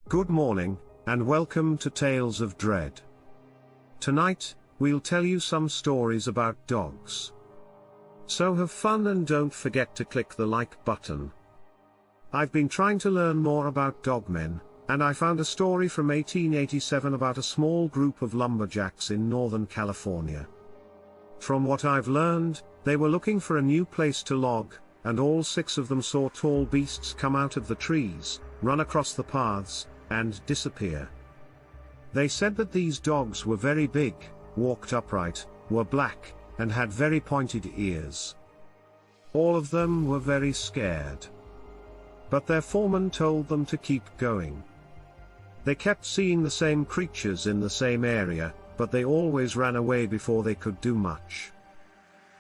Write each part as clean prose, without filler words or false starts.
Good morning, and welcome to Tales of Dread. Tonight, we'll tell you some stories about dogs. So have fun and don't forget to click the like button. I've been trying to learn more about dogmen, and I found a story from 1887 about a small group of lumberjacks in Northern California. From what I've learned, they were looking for a new place to log, and all 6 of them saw tall beasts come out of the trees, run across the paths, and disappear. They said that these dogs were very big, walked upright, were black, and had very pointed ears. All of them were very scared. But their foreman told them to keep going. They kept seeing the same creatures in the same area, but they always ran away before they could do much.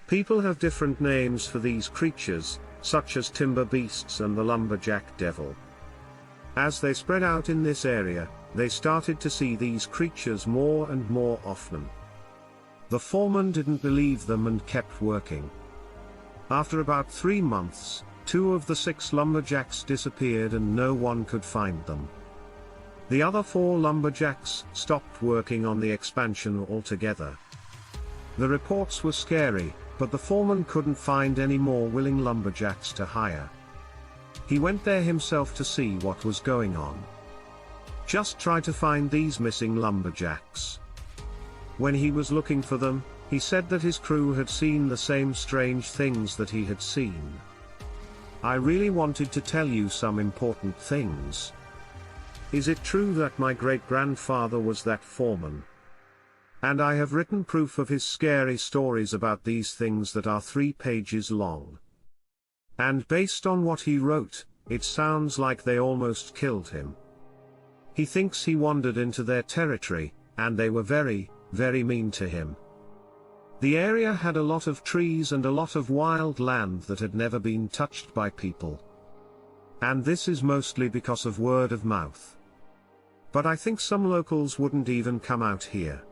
People have different names for these creatures, such as timber beasts and the lumberjack devil. As they spread out in this area, they started to see these creatures more and more often. The foreman didn't believe them and kept working. After about 3 months, 2 of the 6 lumberjacks disappeared and no one could find them. The other 4 lumberjacks stopped working on the expansion altogether. The reports were scary, but the foreman couldn't find any more willing lumberjacks to hire. He went there himself to see what was going on. Just try to find these missing lumberjacks. When he was looking for them, he said that his crew had seen the same strange things that he had seen. I really wanted to tell you some important things. Is it true that my great-grandfather was that foreman? And I have written proof of his scary stories about these things that are 3 pages long. And based on what he wrote, it sounds like they almost killed him. He thinks he wandered into their territory, and they were very, very mean to him. The area had a lot of trees and a lot of wild land that had never been touched by people. And this is mostly because of word of mouth. But I think some locals wouldn't even come out here.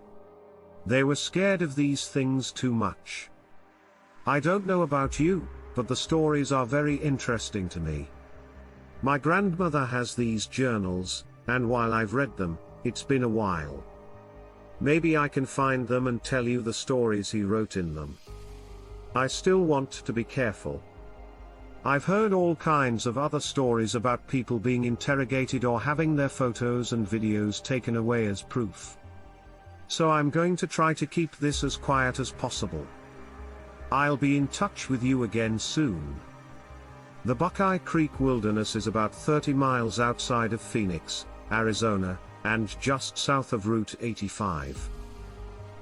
They were scared of these things too much. I don't know about you, but the stories are very interesting to me. My grandmother has these journals, and while I've read them, it's been a while. Maybe I can find them and tell you the stories he wrote in them. I still want to be careful. I've heard all kinds of other stories about people being interrogated or having their photos and videos taken away as proof. So I'm going to try to keep this as quiet as possible. I'll be in touch with you again soon. The Buckeye Creek Wilderness is about 30 miles outside of Phoenix, Arizona, and just south of Route 85.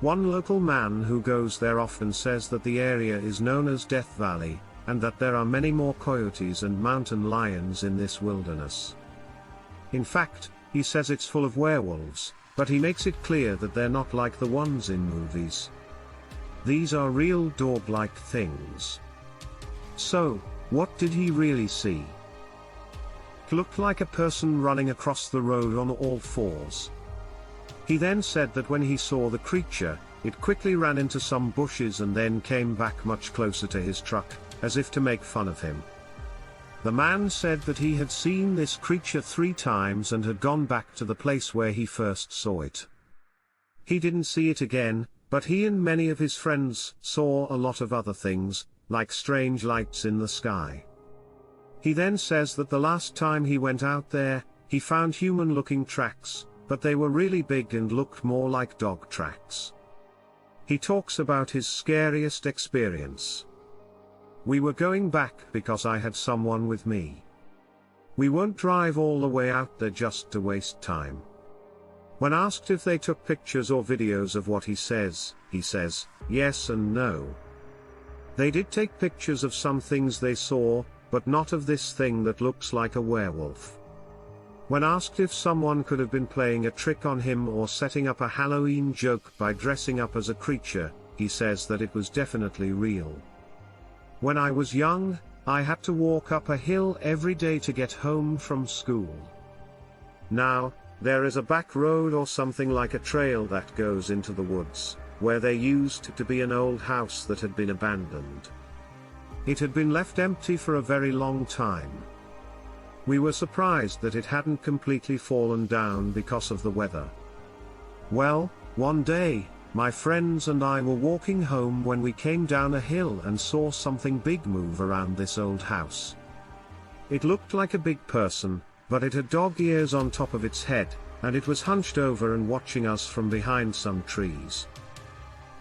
One local man who goes there often says that the area is known as Death Valley, and that there are many more coyotes and mountain lions in this wilderness. In fact, he says it's full of werewolves, but he makes it clear that they're not like the ones in movies. These are real dog-like things. So, what did he really see? It looked like a person running across the road on all 4s. He then said that when he saw the creature, it quickly ran into some bushes and then came back much closer to his truck, as if to make fun of him. The man said that he had seen this creature 3 times and had gone back to the place where he first saw it. He didn't see it again, but he and many of his friends saw a lot of other things, like strange lights in the sky. He then says that the last time he went out there, he found human-looking tracks, but they were really big and looked more like dog tracks. He talks about his scariest experience. We were going back because I had someone with me. We won't drive all the way out there just to waste time. When asked if they took pictures or videos of what he says, yes and no. They did take pictures of some things they saw, but not of this thing that looks like a werewolf. When asked if someone could have been playing a trick on him or setting up a Halloween joke by dressing up as a creature, he says that it was definitely real. When I was young, I had to walk up a hill every day to get home from school. Now, there is a back road or something like a trail that goes into the woods, where there used to be an old house that had been abandoned. It had been left empty for a very long time. We were surprised that it hadn't completely fallen down because of the weather. Well, one day, my friends and I were walking home when we came down a hill and saw something big move around this old house. It looked like a big person, but it had dog ears on top of its head, and it was hunched over and watching us from behind some trees.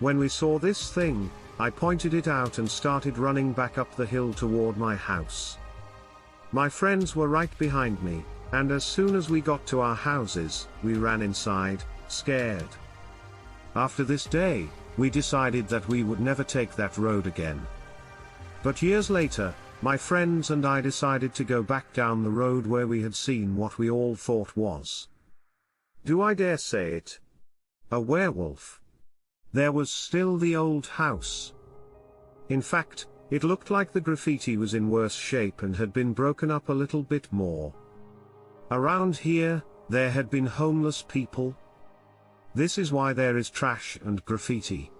When we saw this thing, I pointed it out and started running back up the hill toward my house. My friends were right behind me, and as soon as we got to our houses, we ran inside, scared. After this day, we decided that we would never take that road again. But years later, my friends and I decided to go back down the road where we had seen what we all thought was, do I dare say it, a werewolf. There was still the old house. In fact, it looked like the graffiti was in worse shape and had been broken up a little bit more. Around here, there had been homeless people. This is why there is trash and graffiti.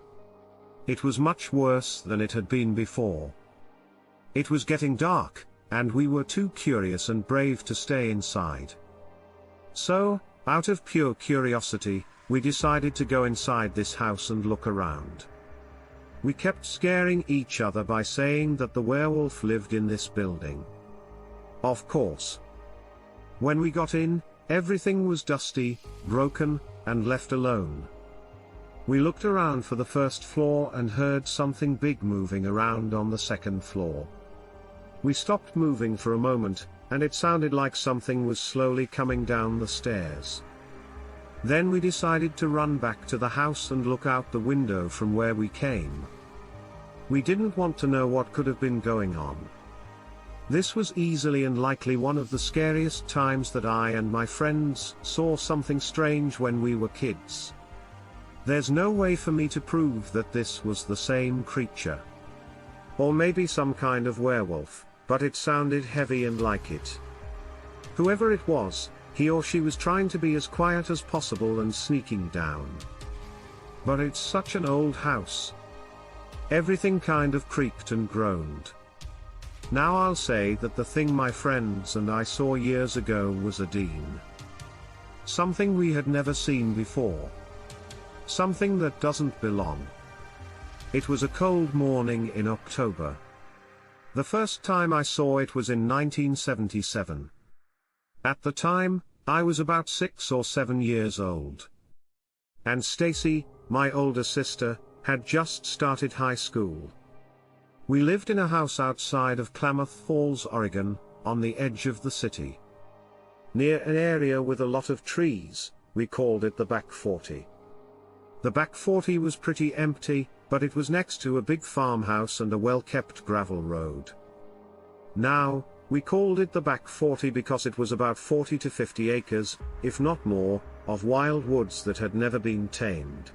It was much worse than it had been before. It was getting dark, and we were too curious and brave to stay inside. So, out of pure curiosity, we decided to go inside this house and look around. We kept scaring each other by saying that the werewolf lived in this building. Of course. When we got in, everything was dusty, broken, and left alone. We looked around for the first floor and heard something big moving around on the second floor. We stopped moving for a moment, and it sounded like something was slowly coming down the stairs. Then we decided to run back to the house and look out the window from where we came. We didn't want to know what could have been going on. This was easily and likely one of the scariest times that I and my friends saw something strange when we were kids. There's no way for me to prove that this was the same creature. Or maybe some kind of werewolf, but it sounded heavy and like it. Whoever it was, he or she was trying to be as quiet as possible and sneaking down. But it's such an old house. Everything kind of creaked and groaned. Now I'll say that the thing my friends and I saw years ago was a demon. Something we had never seen before. Something that doesn't belong. It was a cold morning in October. The first time I saw it was in 1977. At the time, I was about 6 or 7 years old. And Stacy, my older sister, had just started high school. We lived in a house outside of Klamath Falls, Oregon, on the edge of the city. Near an area with a lot of trees, we called it the Back 40. The Back 40 was pretty empty, but it was next to a big farmhouse and a well-kept gravel road. Now, we called it the Back 40 because it was about 40 to 50 acres, if not more, of wild woods that had never been tamed.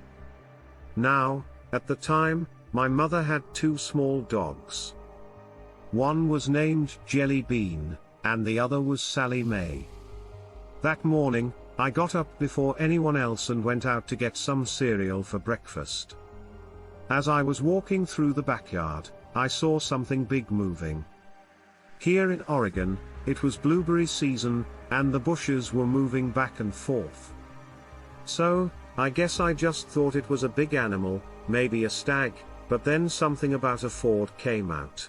Now, at the time, my mother had 2 small dogs. One was named Jelly Bean, and the other was Sally Mae. That morning, I got up before anyone else and went out to get some cereal for breakfast. As I was walking through the backyard, I saw something big moving. Here in Oregon, it was blueberry season, and the bushes were moving back and forth. So, I guess I just thought it was a big animal, maybe a stag, but then something about a Ford came out.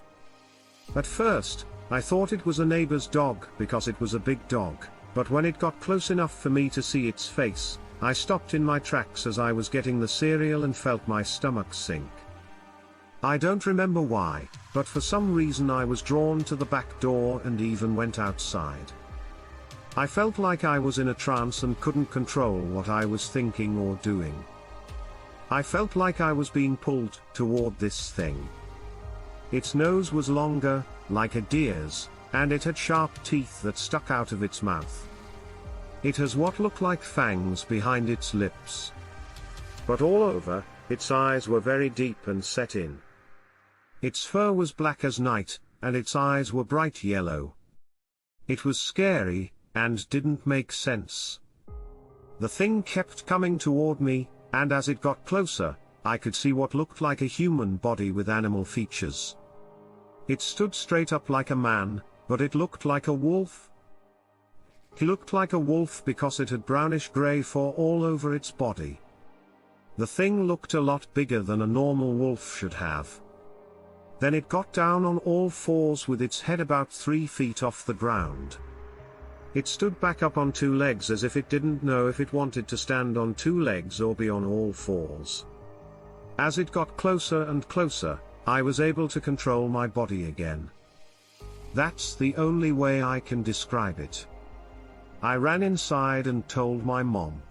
At first, I thought it was a neighbor's dog because it was a big dog, but when it got close enough for me to see its face, I stopped in my tracks as I was getting the cereal and felt my stomach sink. I don't remember why, but for some reason I was drawn to the back door and even went outside. I felt like I was in a trance and couldn't control what I was thinking or doing. I felt like I was being pulled toward this thing. Its nose was longer, like a deer's, and it had sharp teeth that stuck out of its mouth. It has what looked like fangs behind its lips. But all over, its eyes were very deep and set in. Its fur was black as night, and its eyes were bright yellow. It was scary, and didn't make sense. The thing kept coming toward me, and as it got closer, I could see what looked like a human body with animal features. It stood straight up like a man, but it looked like a wolf, He looked like a wolf because it had brownish-grey fur all over its body. The thing looked a lot bigger than a normal wolf should have. Then it got down on all fours with its head about 3 feet off the ground. It stood back up on 2 legs as if it didn't know if it wanted to stand on 2 legs or be on all fours. As it got closer and closer, I was able to control my body again. That's the only way I can describe it. I ran inside and told my mom.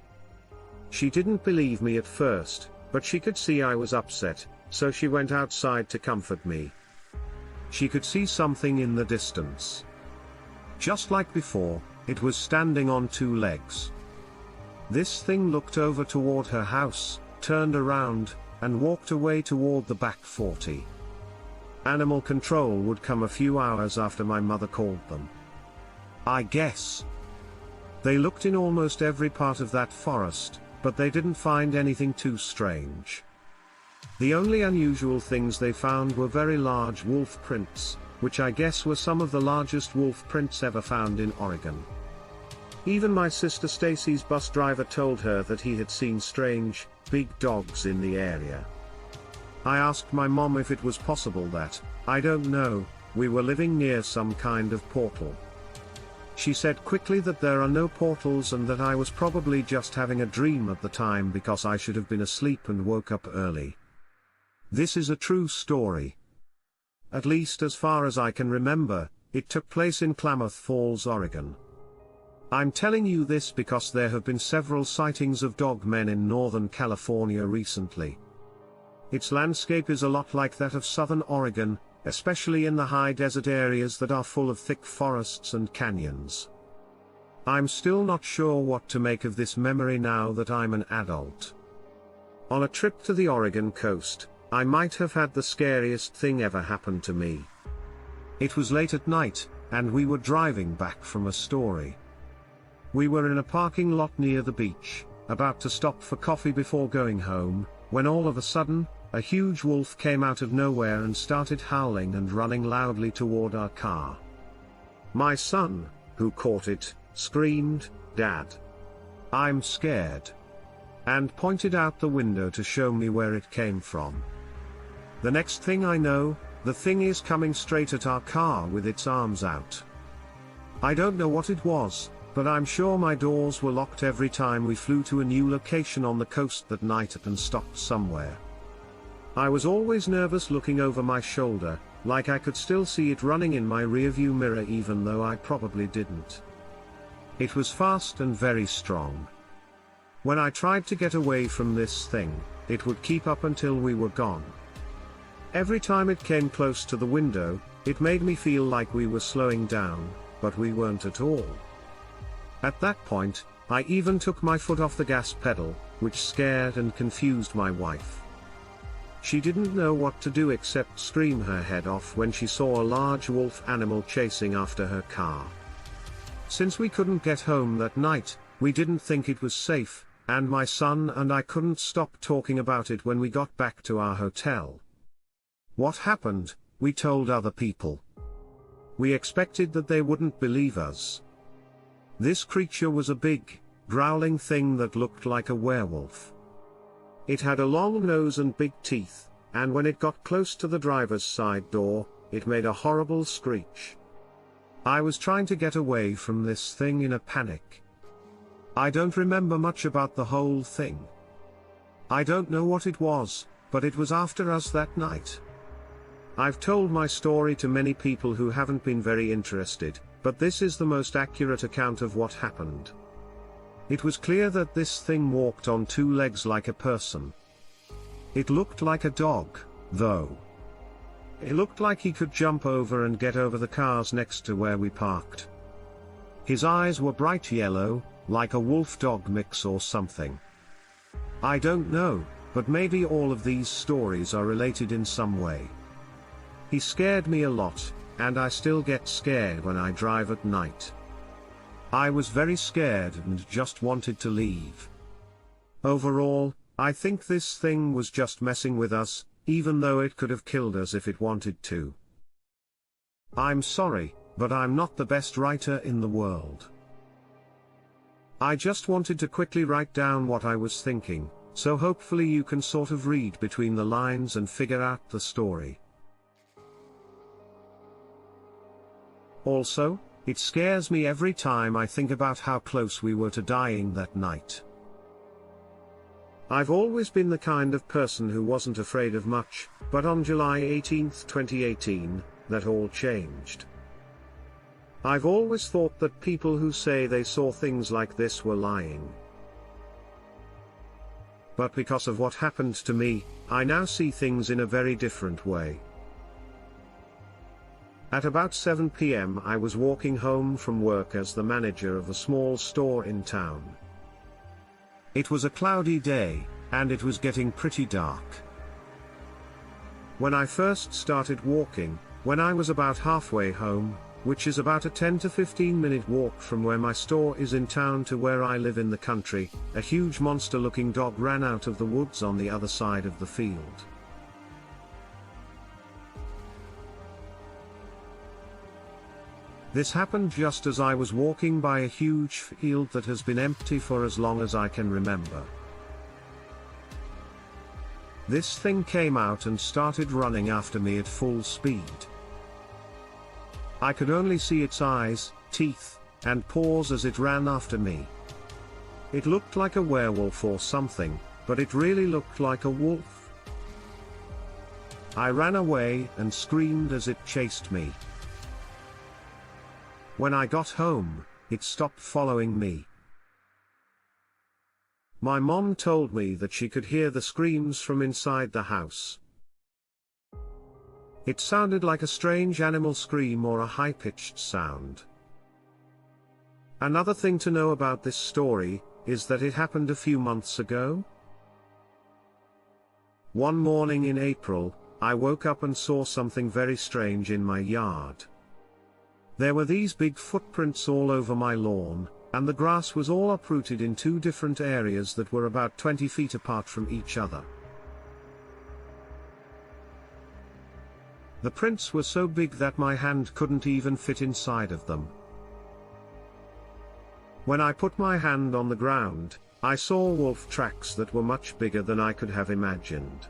She didn't believe me at first, but she could see I was upset, so she went outside to comfort me. She could see something in the distance. Just like before, it was standing on 2 legs. This thing looked over toward her house, turned around, and walked away toward the back 40. Animal control would come a few hours after my mother called them. I guess. They looked in almost every part of that forest, but they didn't find anything too strange. The only unusual things they found were very large wolf prints, which I guess were some of the largest wolf prints ever found in Oregon. Even my sister Stacy's bus driver told her that he had seen strange, big dogs in the area. I asked my mom if it was possible that, I don't know, we were living near some kind of portal. She said quickly that there are no portals and that I was probably just having a dream at the time because I should have been asleep and woke up early. This is a true story. At least as far as I can remember, it took place in Klamath Falls, Oregon. I'm telling you this because there have been several sightings of dogmen in Northern California recently. Its landscape is a lot like that of southern Oregon, especially in the high desert areas that are full of thick forests and canyons. I'm still not sure what to make of this memory now that I'm an adult. On a trip to the Oregon coast, I might have had the scariest thing ever happen to me. It was late at night, and we were driving back from a story. We were in a parking lot near the beach, about to stop for coffee before going home, when all of a sudden, a huge wolf came out of nowhere and started howling and running loudly toward our car. My son, who caught it, screamed, "Dad! I'm scared!" and pointed out the window to show me where it came from. The next thing I know, the thing is coming straight at our car with its arms out. I don't know what it was, but I'm sure my doors were locked every time we flew to a new location on the coast that night and stopped somewhere. I was always nervous looking over my shoulder, like I could still see it running in my rearview mirror even though I probably didn't. It was fast and very strong. When I tried to get away from this thing, it would keep up until we were gone. Every time it came close to the window, it made me feel like we were slowing down, but we weren't at all. At that point, I even took my foot off the gas pedal, which scared and confused my wife. She didn't know what to do except scream her head off when she saw a large wolf animal chasing after her car. Since we couldn't get home that night, we didn't think it was safe, and my son and I couldn't stop talking about it when we got back to our hotel. What happened, we told other people. We expected that they wouldn't believe us. This creature was a big, growling thing that looked like a werewolf. It had a long nose and big teeth, and when it got close to the driver's side door, it made a horrible screech. I was trying to get away from this thing in a panic. I don't remember much about the whole thing. I don't know what it was, but it was after us that night. I've told my story to many people who haven't been very interested, but this is the most accurate account of what happened. It was clear that this thing walked on 2 legs like a person. It looked like a dog, though. It looked like he could jump over and get over the cars next to where we parked. His eyes were bright yellow, like a wolf-dog mix or something. I don't know, but maybe all of these stories are related in some way. He scared me a lot, and I still get scared when I drive at night. I was very scared and just wanted to leave. Overall, I think this thing was just messing with us, even though it could have killed us if it wanted to. I'm sorry, but I'm not the best writer in the world. I just wanted to quickly write down what I was thinking, so hopefully you can sort of read between the lines and figure out the story. Also, it scares me every time I think about how close we were to dying that night. I've always been the kind of person who wasn't afraid of much, but on July 18, 2018, that all changed. I've always thought that people who say they saw things like this were lying. But because of what happened to me, I now see things in a very different way. At about 7 p.m. I was walking home from work as the manager of a small store in town. It was a cloudy day, and it was getting pretty dark. When I first started walking, when I was about halfway home, which is about a 10 to 15 minute walk from where my store is in town to where I live in the country, a huge monster-looking dog ran out of the woods on the other side of the field. This happened just as I was walking by a huge field that has been empty for as long as I can remember. This thing came out and started running after me at full speed. I could only see its eyes, teeth, and paws as it ran after me. It looked like a werewolf or something, but it really looked like a wolf. I ran away and screamed as it chased me. When I got home, it stopped following me. My mom told me that she could hear the screams from inside the house. It sounded like a strange animal scream or a high-pitched sound. Another thing to know about this story is that it happened a few months ago. One morning in April, I woke up and saw something very strange in my yard. There were these big footprints all over my lawn, and the grass was all uprooted in two different areas that were about 20 feet apart from each other. The prints were so big that my hand couldn't even fit inside of them. When I put my hand on the ground, I saw wolf tracks that were much bigger than I could have imagined.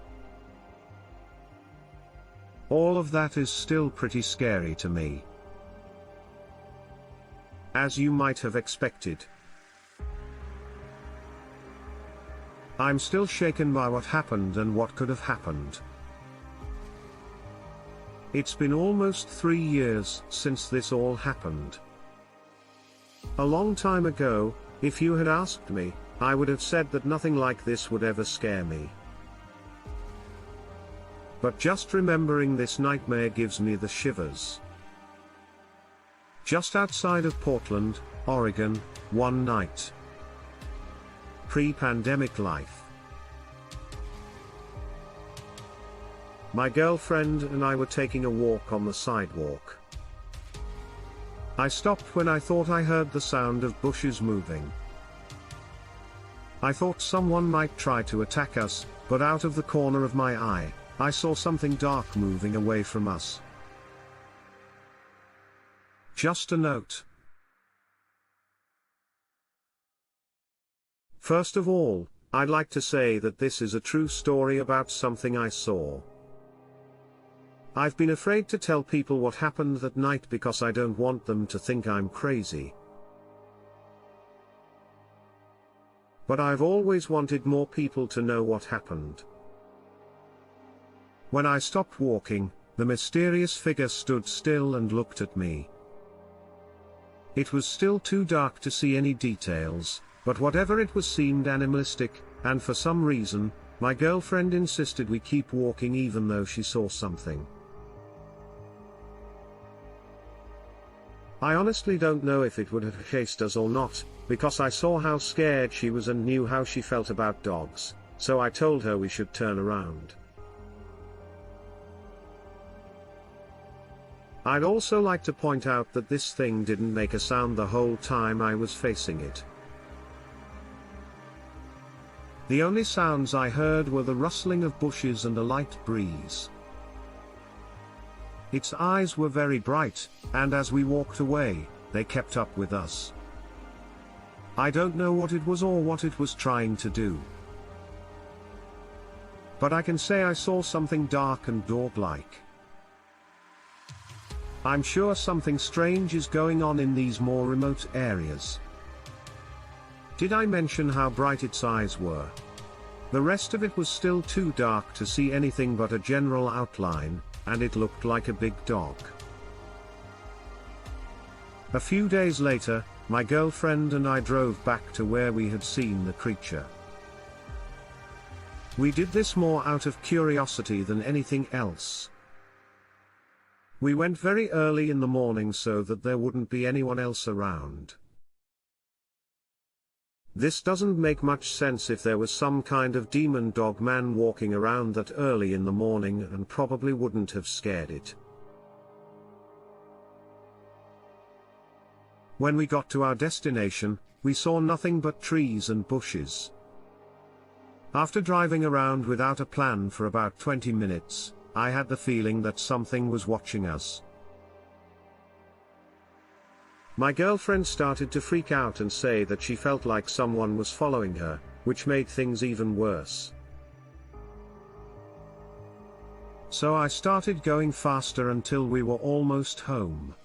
All of that is still pretty scary to me. As you might have expected. I'm still shaken by what happened and what could have happened. It's been almost 3 years since this all happened. A long time ago, if you had asked me, I would have said that nothing like this would ever scare me. But just remembering this nightmare gives me the shivers. Just outside of Portland, Oregon, one night. Pre-pandemic life. My girlfriend and I were taking a walk on the sidewalk. I stopped when I thought I heard the sound of bushes moving. I thought someone might try to attack us, but out of the corner of my eye, I saw something dark moving away from us. Just a note. First of all, I'd like to say that this is a true story about something I saw. I've been afraid to tell people what happened that night because I don't want them to think I'm crazy. But I've always wanted more people to know what happened. When I stopped walking, the mysterious figure stood still and looked at me. It was still too dark to see any details, but whatever it was seemed animalistic, and for some reason, my girlfriend insisted we keep walking even though she saw something. I honestly don't know if it would have chased us or not, because I saw how scared she was and knew how she felt about dogs, so I told her we should turn around. I'd also like to point out that this thing didn't make a sound the whole time I was facing it. The only sounds I heard were the rustling of bushes and a light breeze. Its eyes were very bright, and as we walked away, they kept up with us. I don't know what it was or what it was trying to do. But I can say I saw something dark and dog-like. I'm sure something strange is going on in these more remote areas. Did I mention how bright its eyes were? The rest of it was still too dark to see anything but a general outline, and it looked like a big dog. A few days later, my girlfriend and I drove back to where we had seen the creature. We did this more out of curiosity than anything else. We went very early in the morning so that there wouldn't be anyone else around. This doesn't make much sense if there was some kind of demon dog man walking around that early in the morning, and probably wouldn't have scared it. When we got to our destination, we saw nothing but trees and bushes. After driving around without a plan for about 20 minutes, I had the feeling that something was watching us. My girlfriend started to freak out and say that she felt like someone was following her, which made things even worse. So I started going faster until we were almost home.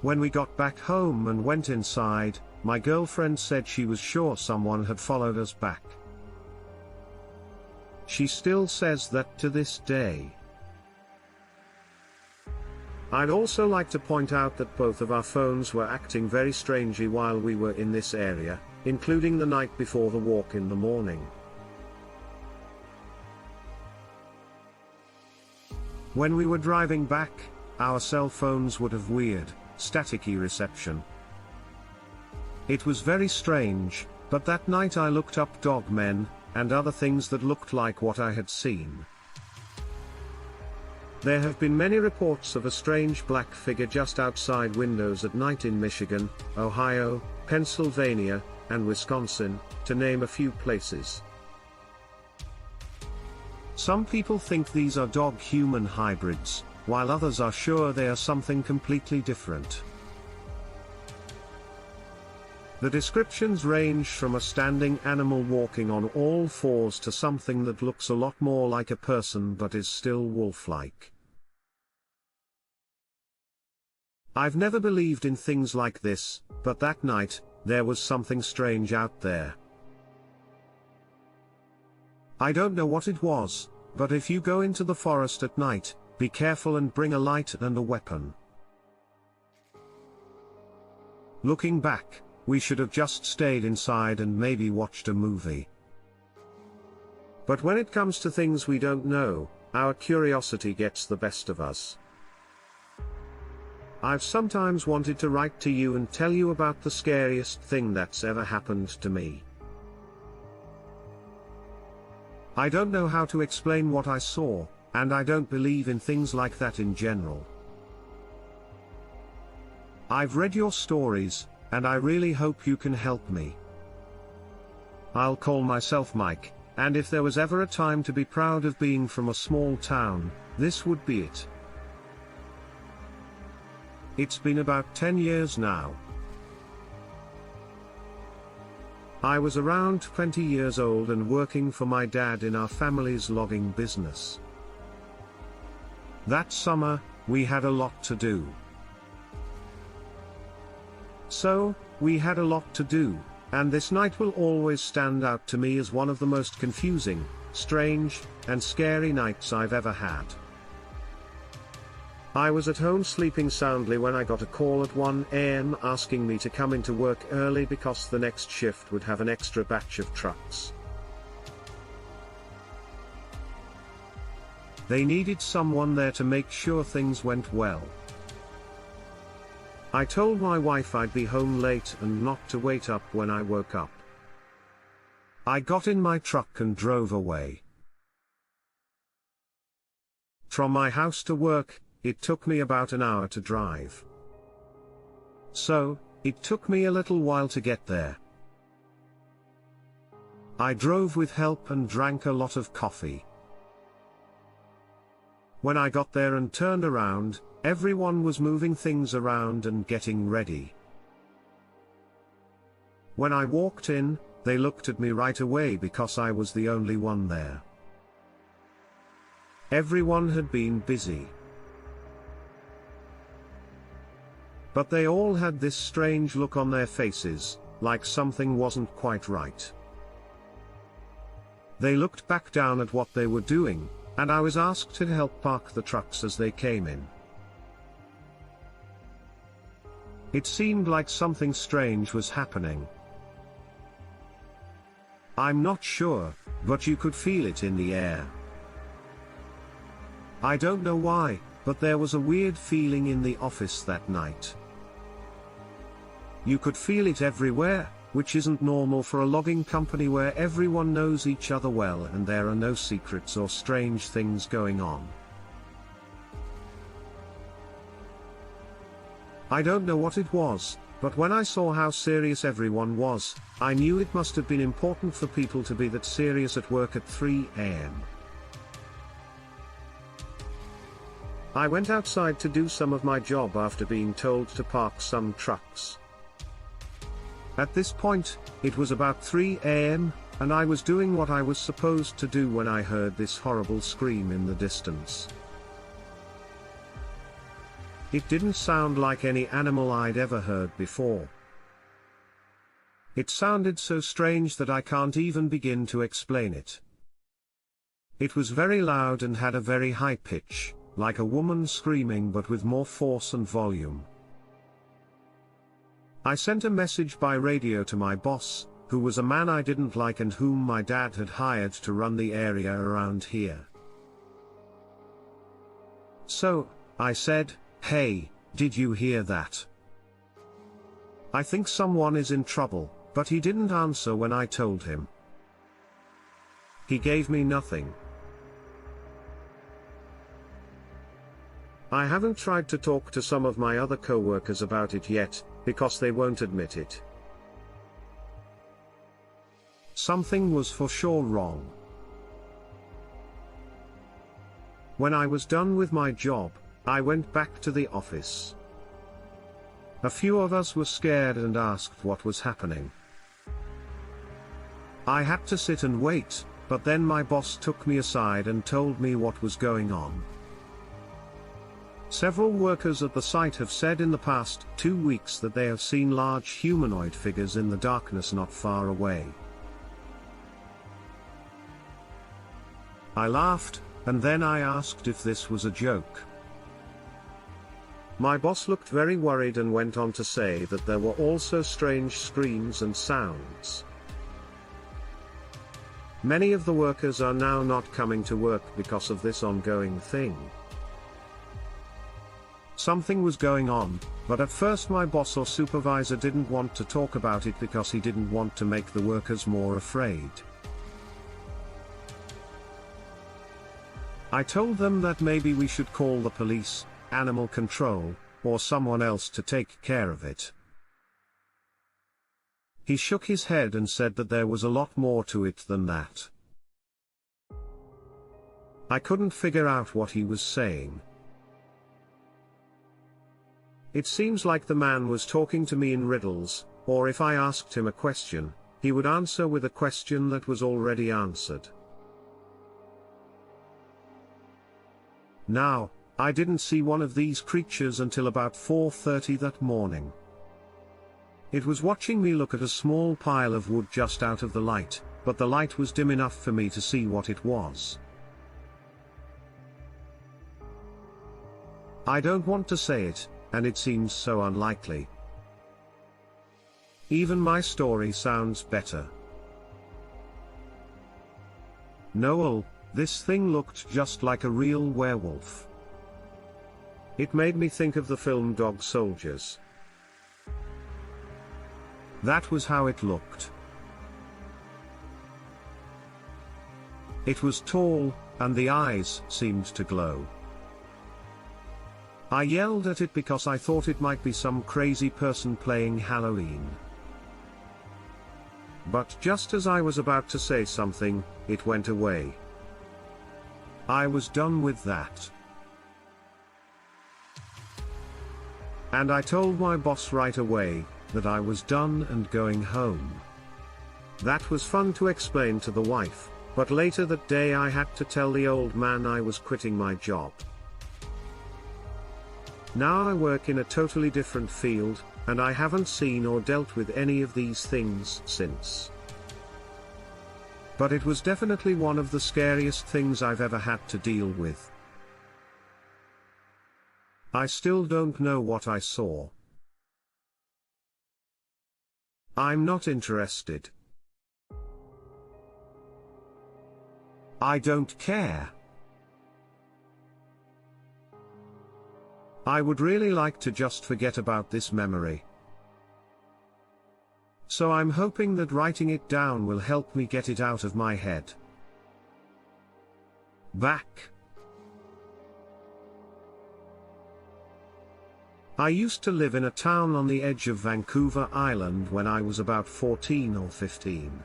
When we got back home and went inside, my girlfriend said she was sure someone had followed us back. She still says that to this day. I'd also like to point out that both of our phones were acting very strangely while we were in this area, including the night before the walk in the morning. When we were driving back, our cell phones would have weird, staticky reception. It was very strange, but that night I looked up dogmen, and other things that looked like what I had seen. There have been many reports of a strange black figure just outside windows at night in Michigan, Ohio, Pennsylvania, and Wisconsin, to name a few places. Some people think these are dog-human hybrids, while others are sure they are something completely different. The descriptions range from a standing animal walking on all fours to something that looks a lot more like a person but is still wolf-like. I've never believed in things like this, but that night, there was something strange out there. I don't know what it was, but if you go into the forest at night, be careful and bring a light and a weapon. Looking back, we should have just stayed inside and maybe watched a movie. But when it comes to things we don't know, our curiosity gets the best of us. I've sometimes wanted to write to you and tell you about the scariest thing that's ever happened to me. I don't know how to explain what I saw, and I don't believe in things like that in general. I've read your stories, and I really hope you can help me. I'll call myself Mike, and if there was ever a time to be proud of being from a small town, this would be it. It's been about 10 years now. I was around 20 years old and working for my dad in our family's logging business. That summer, we had a lot to do. So, we had a lot to do, and this night will always stand out to me as one of the most confusing, strange, and scary nights I've ever had. I was at home sleeping soundly when I got a call at 1 a.m. asking me to come into work early because the next shift would have an extra batch of trucks. They needed someone there to make sure things went well. I told my wife I'd be home late and not to wait up when I woke up. I got in my truck and drove away. From my house to work, it took me about an hour to drive. So, it took me a little while to get there. I drove with help and drank a lot of coffee. When I got there and turned around, everyone was moving things around and getting ready. When I walked in, they looked at me right away because I was the only one there. Everyone had been busy. But they all had this strange look on their faces, like something wasn't quite right. They looked back down at what they were doing, and I was asked to help park the trucks as they came in. It seemed like something strange was happening. I'm not sure, but you could feel it in the air. I don't know why, but there was a weird feeling in the office that night. You could feel it everywhere, which isn't normal for a logging company where everyone knows each other well and there are no secrets or strange things going on. I don't know what it was, but when I saw how serious everyone was, I knew it must have been important for people to be that serious at work at 3 a.m. I went outside to do some of my job after being told to park some trucks. At this point, it was about 3 a.m., and I was doing what I was supposed to do when I heard this horrible scream in the distance. It didn't sound like any animal I'd ever heard before. It sounded so strange that I can't even begin to explain it. It was very loud and had a very high pitch, like a woman screaming but with more force and volume. I sent a message by radio to my boss, who was a man I didn't like and whom my dad had hired to run the area around here. So, I said, "Hey, did you hear that? I think someone is in trouble," but he didn't answer when I told him. He gave me nothing. I haven't tried to talk to some of my other co-workers about it yet, because they won't admit it. Something was for sure wrong. When I was done with my job, I went back to the office. A few of us were scared and asked what was happening. I had to sit and wait, but then my boss took me aside and told me what was going on. Several workers at the site have said in the past 2 weeks that they have seen large humanoid figures in the darkness not far away. I laughed, and then I asked if this was a joke. My boss looked very worried and went on to say that there were also strange screams and sounds. Many of the workers are now not coming to work because of this ongoing thing. Something was going on, but at first my boss or supervisor didn't want to talk about it because he didn't want to make the workers more afraid. I told them that maybe we should call the police, animal control, or someone else to take care of it. He shook his head and said that there was a lot more to it than that. I couldn't figure out what he was saying. It seems like the man was talking to me in riddles, or if I asked him a question, he would answer with a question that was already answered. Now, I didn't see one of these creatures until about 4:30 that morning. It was watching me look at a small pile of wood just out of the light, but the light was dim enough for me to see what it was. I don't want to say it, and it seems so unlikely. Even my story sounds better. Noel, this thing looked just like a real werewolf. It made me think of the film Dog Soldiers. That was how it looked. It was tall, and the eyes seemed to glow. I yelled at it because I thought it might be some crazy person playing Halloween. But just as I was about to say something, it went away. I was done with that. And I told my boss right away, that I was done and going home. That was fun to explain to the wife, but later that day I had to tell the old man I was quitting my job. Now I work in a totally different field, and I haven't seen or dealt with any of these things since. But it was definitely one of the scariest things I've ever had to deal with. I still don't know what I saw. I'm not interested. I don't care. I would really like to just forget about this memory. So I'm hoping that writing it down will help me get it out of my head. Back. I used to live in a town on the edge of Vancouver Island when I was about 14 or 15.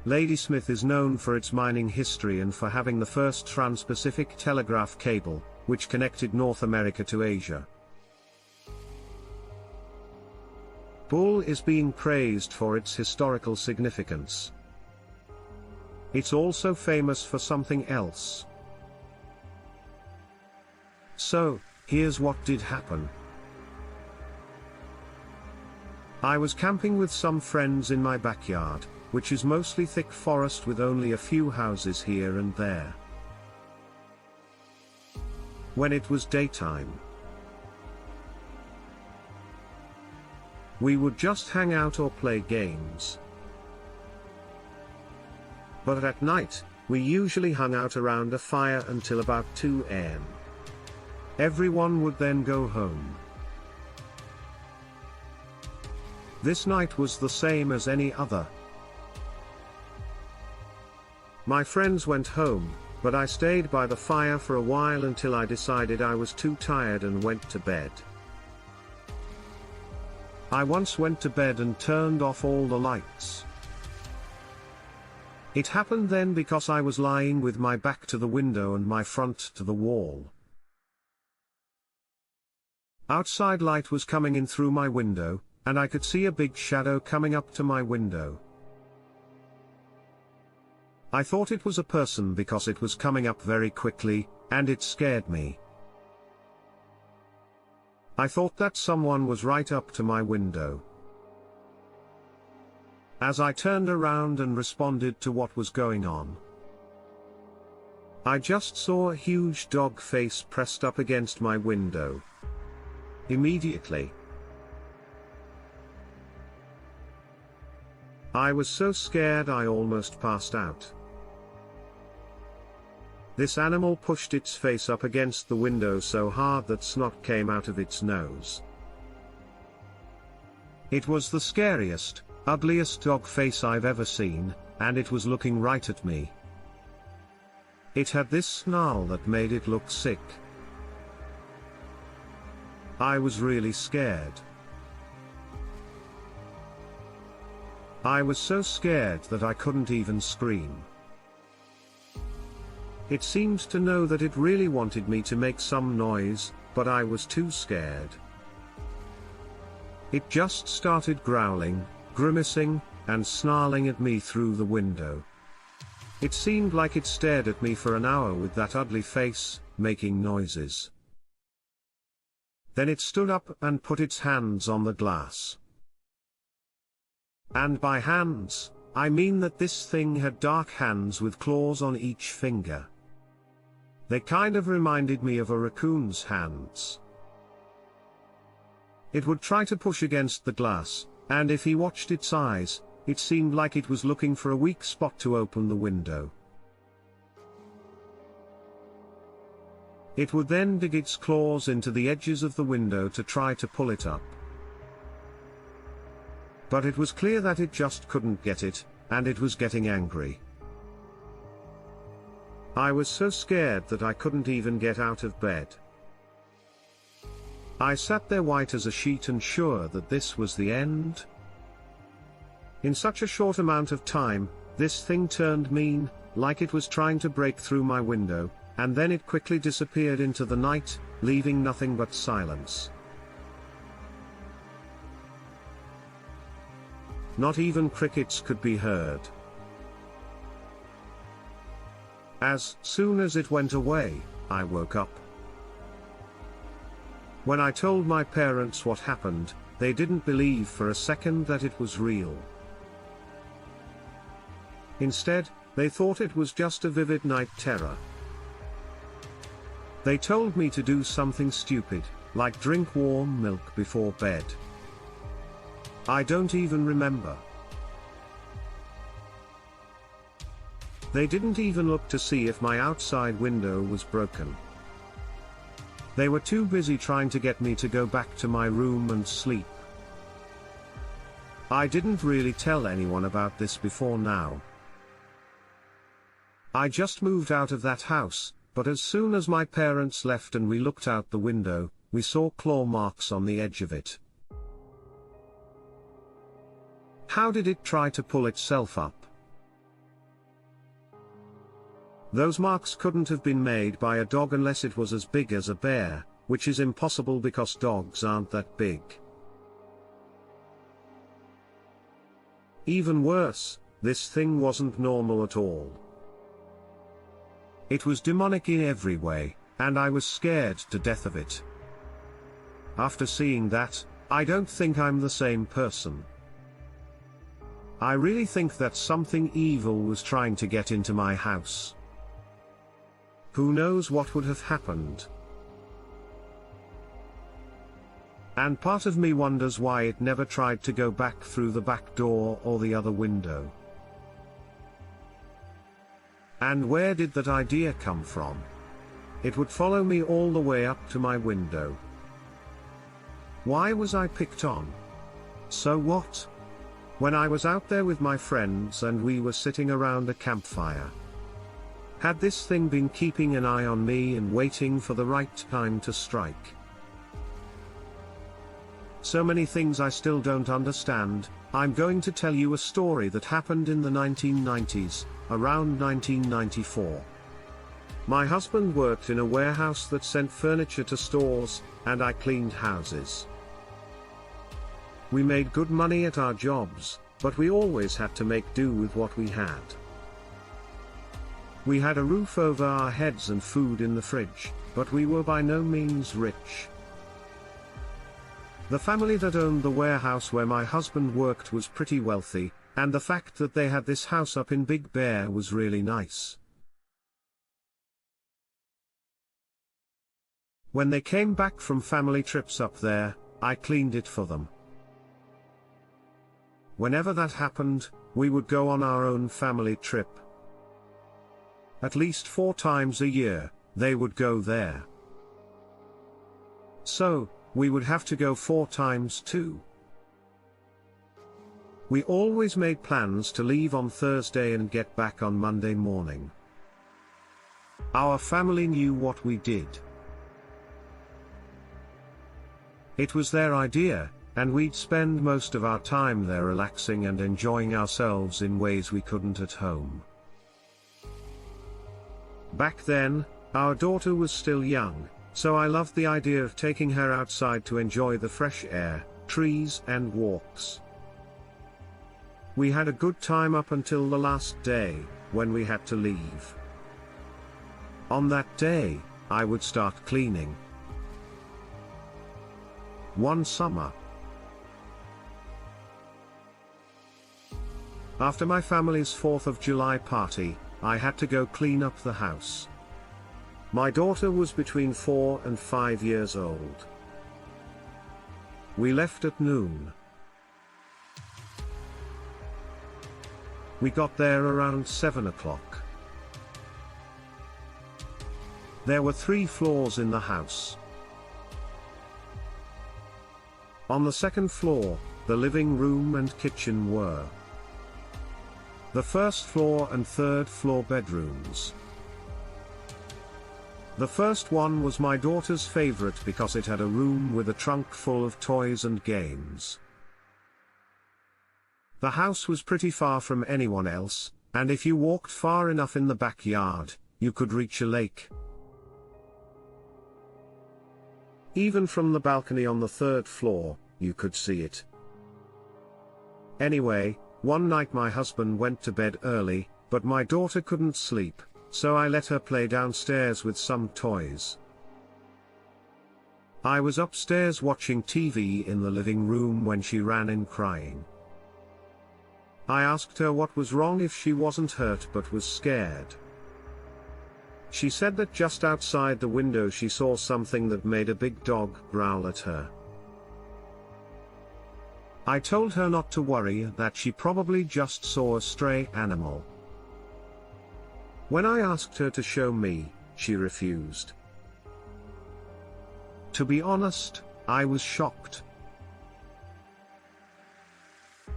Ladysmith is known for its mining history and for having the first trans-Pacific telegraph cable, which connected North America to Asia. Bull is being praised for its historical significance. It's also famous for something else. So, here's what did happen. I was camping with some friends in my backyard, which is mostly thick forest with only a few houses here and there. When it was daytime, we would just hang out or play games. But at night, we usually hung out around a fire until about 2 a.m. Everyone would then go home. This night was the same as any other. My friends went home, but I stayed by the fire for a while until I decided I was too tired and went to bed. I once went to bed and turned off all the lights. It happened then because I was lying with my back to the window and my front to the wall. Outside light was coming in through my window, and I could see a big shadow coming up to my window. I thought it was a person because it was coming up very quickly, and it scared me. I thought that someone was right up to my window. As I turned around and responded to what was going on, I just saw a huge dog face pressed up against my window. Immediately, I was so scared I almost passed out. This animal pushed its face up against the window so hard that snot came out of its nose. It was the scariest, ugliest dog face I've ever seen, and it was looking right at me. It had this snarl that made it look sick. I was really scared. I was so scared that I couldn't even scream. It seemed to know that it really wanted me to make some noise, but I was too scared. It just started growling, grimacing, and snarling at me through the window. It seemed like it stared at me for an hour with that ugly face, making noises. Then it stood up and put its hands on the glass. And by hands, I mean that this thing had dark hands with claws on each finger. They kind of reminded me of a raccoon's hands. It would try to push against the glass, and if he watched its eyes, it seemed like it was looking for a weak spot to open the window. It would then dig its claws into the edges of the window to try to pull it up. But it was clear that it just couldn't get it, and it was getting angry. I was so scared that I couldn't even get out of bed. I sat there white as a sheet and sure that this was the end. In such a short amount of time, this thing turned mean, like it was trying to break through my window, and then it quickly disappeared into the night, leaving nothing but silence. Not even crickets could be heard. As soon as it went away, I woke up. When I told my parents what happened, they didn't believe for a second that it was real. Instead, they thought it was just a vivid night terror. They told me to do something stupid, like drink warm milk before bed. I don't even remember. They didn't even look to see if my outside window was broken. They were too busy trying to get me to go back to my room and sleep. I didn't really tell anyone about this before now. I just moved out of that house, but as soon as my parents left and we looked out the window, we saw claw marks on the edge of it. How did it try to pull itself up? Those marks couldn't have been made by a dog unless it was as big as a bear, which is impossible because dogs aren't that big. Even worse, this thing wasn't normal at all. It was demonic in every way, and I was scared to death of it. After seeing that, I don't think I'm the same person. I really think that something evil was trying to get into my house. Who knows what would have happened? And part of me wonders why it never tried to go back through the back door or the other window. And where did that idea come from? It would follow me all the way up to my window. Why was I picked on? So what? When I was out there with my friends and we were sitting around a campfire. Had this thing been keeping an eye on me and waiting for the right time to strike? So many things I still don't understand. I'm going to tell you a story that happened in the 1990s, around 1994. My husband worked in a warehouse that sent furniture to stores, and I cleaned houses. We made good money at our jobs, but we always had to make do with what we had. We had a roof over our heads and food in the fridge, but we were by no means rich. The family that owned the warehouse where my husband worked was pretty wealthy, and the fact that they had this house up in Big Bear was really nice. When they came back from family trips up there, I cleaned it for them. Whenever that happened, we would go on our own family trip. At least 4 times a year, they would go there. So, we would have to go 4 times too. We always made plans to leave on Thursday and get back on Monday morning. Our family knew what we did. It was their idea, and we'd spend most of our time there relaxing and enjoying ourselves in ways we couldn't at home. Back then, our daughter was still young, so I loved the idea of taking her outside to enjoy the fresh air, trees and walks. We had a good time up until the last day, when we had to leave. On that day, I would start cleaning. One summer, after my family's 4th of July party, I had to go clean up the house. My daughter was between 4 and 5 years old. We left at noon. We got there around 7 o'clock. There were 3 floors in the house. On the 2nd floor, the living room and kitchen were. The 1st floor and 3rd floor bedrooms. The first one was my daughter's favorite because it had a room with a trunk full of toys and games. The house was pretty far from anyone else, and if you walked far enough in the backyard, you could reach a lake. Even from the balcony on the 3rd floor, you could see it. Anyway, one night my husband went to bed early, but my daughter couldn't sleep, so I let her play downstairs with some toys. I was upstairs watching TV in the living room when she ran in crying. I asked her what was wrong, if she wasn't hurt but was scared. She said that just outside the window she saw something that made a big dog growl at her. I told her not to worry, that she probably just saw a stray animal. When I asked her to show me, she refused. To be honest, I was shocked.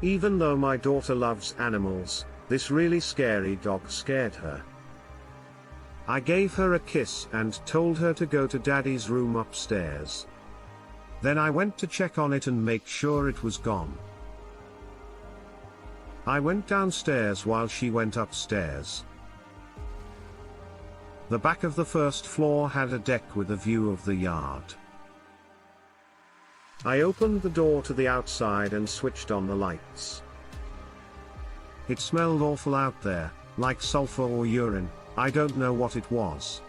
Even though my daughter loves animals, this really scary dog scared her. I gave her a kiss and told her to go to Daddy's room upstairs. Then I went to check on it and make sure it was gone. I went downstairs while she went upstairs. The back of the first floor had a deck with a view of the yard. I opened the door to the outside and switched on the lights. It smelled awful out there, like sulfur or urine. I don't know what it was.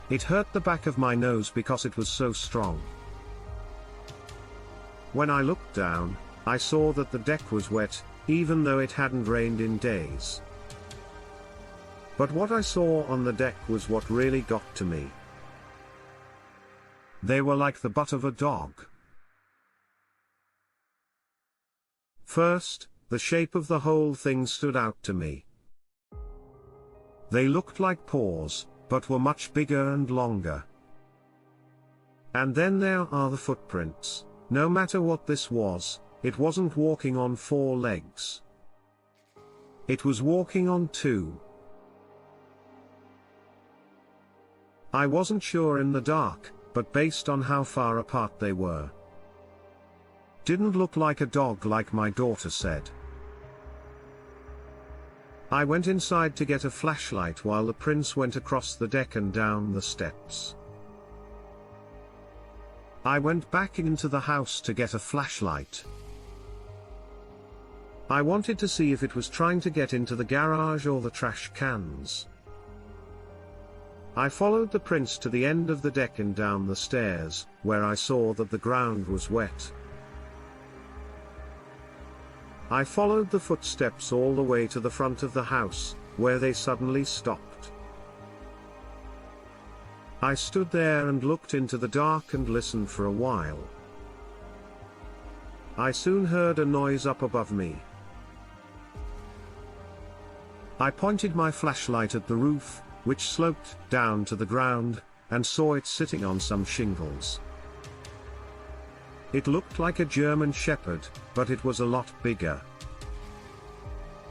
It hurt the back of my nose because it was so strong. When I looked down, I saw that the deck was wet, even though it hadn't rained in days. But what I saw on the deck was what really got to me. They were like the butt of a dog. First, the shape of the whole thing stood out to me. They looked like paws, but were much bigger and longer. And then there are the footprints. No matter what this was, it wasn't walking on 4 legs. It was walking on 2. I wasn't sure in the dark, but based on how far apart they were. Didn't look like a dog like my daughter said. I went inside to get a flashlight while the prince went across the deck and down the steps. I went back into the house to get a flashlight. I wanted to see if it was trying to get into the garage or the trash cans. I followed the prince to the end of the deck and down the stairs, where I saw that the ground was wet. I followed the footsteps all the way to the front of the house, where they suddenly stopped. I stood there and looked into the dark and listened for a while. I soon heard a noise up above me. I pointed my flashlight at the roof, which sloped down to the ground, and saw it sitting on some shingles. It looked like a German shepherd, but it was a lot bigger.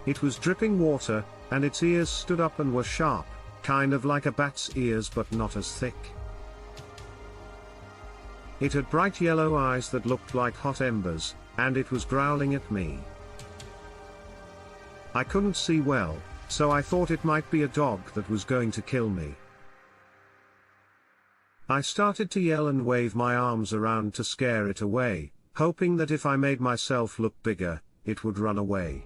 It was dripping water, and its ears stood up and were sharp, kind of like a bat's ears but not as thick. It had bright yellow eyes that looked like hot embers, and it was growling at me. I couldn't see well, so I thought it might be a dog that was going to kill me. I started to yell and wave my arms around to scare it away, hoping that if I made myself look bigger, it would run away.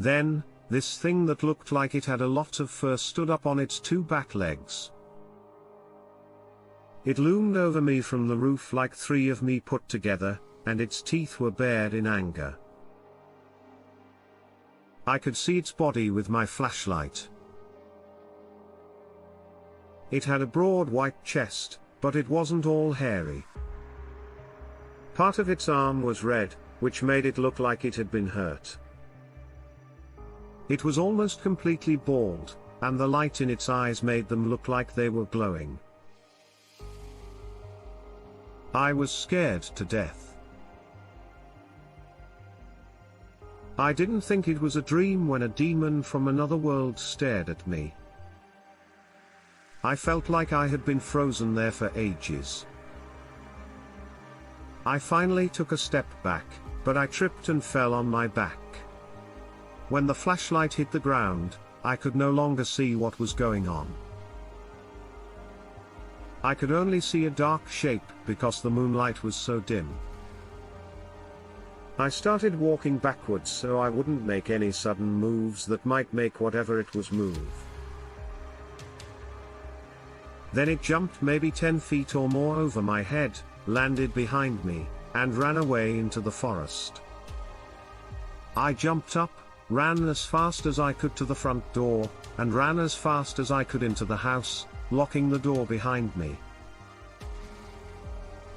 Then, this thing that looked like it had a lot of fur stood up on its 2 back legs. It loomed over me from the roof like 3 of me put together, and its teeth were bared in anger. I could see its body with my flashlight. It had a broad white chest, but it wasn't all hairy. Part of its arm was red, which made it look like it had been hurt. It was almost completely bald, and the light in its eyes made them look like they were glowing. I was scared to death. I didn't think it was a dream when a demon from another world stared at me. I felt like I had been frozen there for ages. I finally took a step back, but I tripped and fell on my back. When the flashlight hit the ground, I could no longer see what was going on. I could only see a dark shape because the moonlight was so dim. I started walking backwards so I wouldn't make any sudden moves that might make whatever it was move. Then it jumped maybe 10 feet or more over my head, landed behind me, and ran away into the forest. I jumped up, ran as fast as I could to the front door, and ran as fast as I could into the house, locking the door behind me.